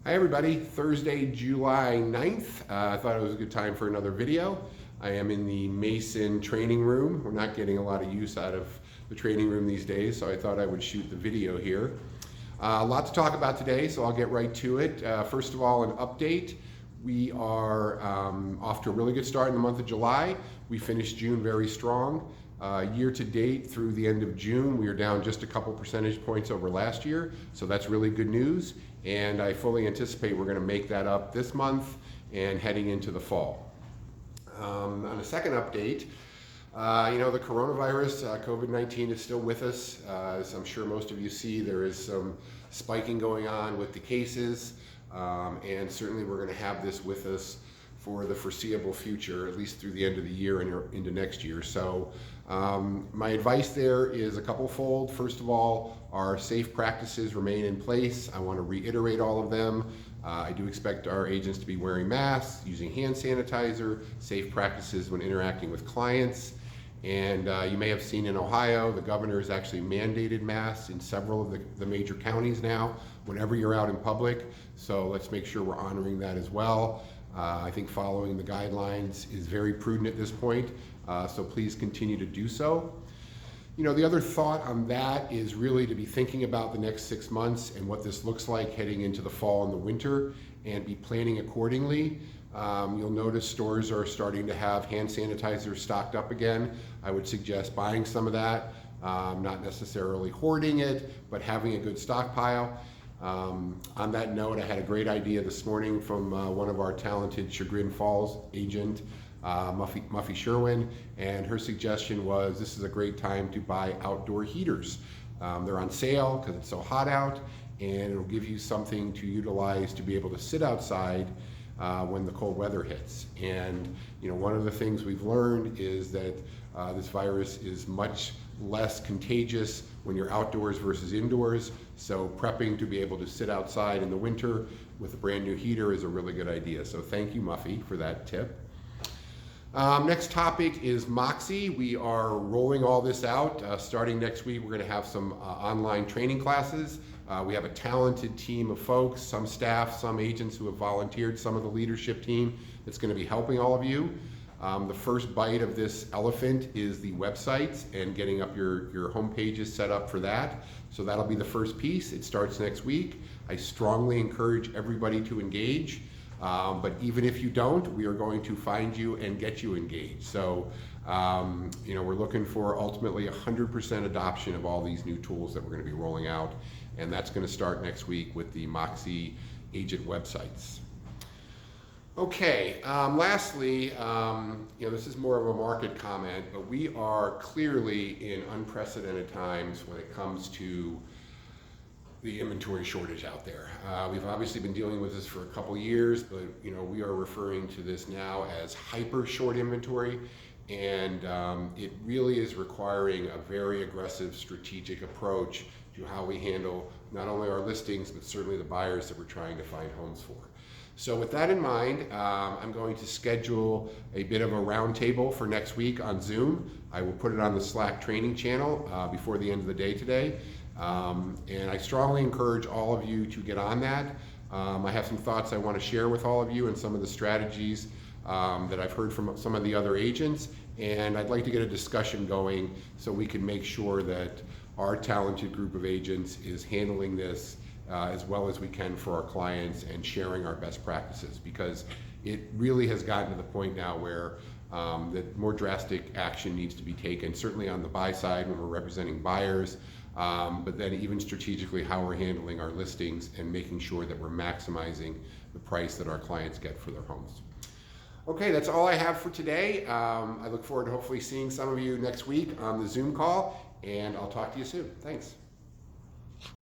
Hi everybody, Thursday, July 9th. I thought it was a good time for another video. I am in the Mason training room. We're not getting a lot of use out of the training room these days, so I thought I would shoot the video here. A lot to talk about today, so I'll get right to it. First of all, an update. We are off to a really good start in the month of July. We finished June very strong. Year to date through the end of June, we are down just a couple percentage points over last year, so that's really good news. And I fully anticipate we're going to make that up this month and heading into the fall. On a second update, the coronavirus, COVID-19 is still with us. As I'm sure most of you see, there is some spiking going on with the cases, and certainly we're going to have this with us for the foreseeable future, at least through the end of the year and into next year. So my advice there is a couple-fold. First of all, our safe practices remain in place. I want to reiterate all of them. I do expect our agents to be wearing masks, using hand sanitizer, safe practices when interacting with clients. And you may have seen in Ohio, the governor has actually mandated masks in several of the major counties now, whenever you're out in public. So let's make sure we're honoring that as well. I think following the guidelines is very prudent at this point, so please continue to do so. The other thought on that is really to be thinking about the next 6 months and what this looks like heading into the fall and the winter, and be planning accordingly. You'll notice stores are starting to have hand sanitizer stocked up again. I would suggest buying some of that, not necessarily hoarding it, but having a good stockpile. On that note, I had a great idea this morning from one of our talented Chagrin Falls agent, Muffy Sherwin, and her suggestion was this is a great time to buy outdoor heaters. They're on sale because it's so hot out, and it'll give you something to utilize to be able to sit outside when the cold weather hits. And one of the things we've learned is that this virus is much less contagious when you're outdoors versus indoors. So prepping to be able to sit outside in the winter with a brand new heater is a really good idea. So thank you, Muffy, for that tip. Next topic is Moxie. We are rolling all this out. Starting next week, we're going to have some online training classes. We have a talented team of folks, some staff, some agents who have volunteered, some of the leadership team that's going to be helping all of you. The first bite of this elephant is the websites and getting up your home pages set up for that. So that'll be the first piece. It starts next week. I strongly encourage everybody to engage. But even if you don't, we are going to find you and get you engaged. So, we're looking for ultimately 100% adoption of all these new tools that we're going to be rolling out. And that's going to start next week with the Moxie agent websites. Okay, lastly, this is more of a market comment, but we are clearly in unprecedented times when it comes to the inventory shortage out there. We've obviously been dealing with this for a couple years, but we are referring to this now as hyper short inventory, and it really is requiring a very aggressive strategic approach to how we handle not only our listings, but certainly the buyers that we're trying to find homes for. So with that in mind, I'm going to schedule a bit of a roundtable for next week on Zoom. I will put it on the Slack training channel before the end of the day today. And I strongly encourage all of you to get on that. I have some thoughts I want to share with all of you and some of the strategies that I've heard from some of the other agents. And I'd like to get a discussion going so we can make sure that our talented group of agents is handling this as well as we can for our clients and sharing our best practices, because it really has gotten to the point now where that more drastic action needs to be taken, certainly on the buy side when we're representing buyers, but then even strategically how we're handling our listings and making sure that we're maximizing the price that our clients get for their homes. Okay, that's all I have for today. I look forward to hopefully seeing some of you next week on the Zoom call, and I'll talk to you soon. Thanks.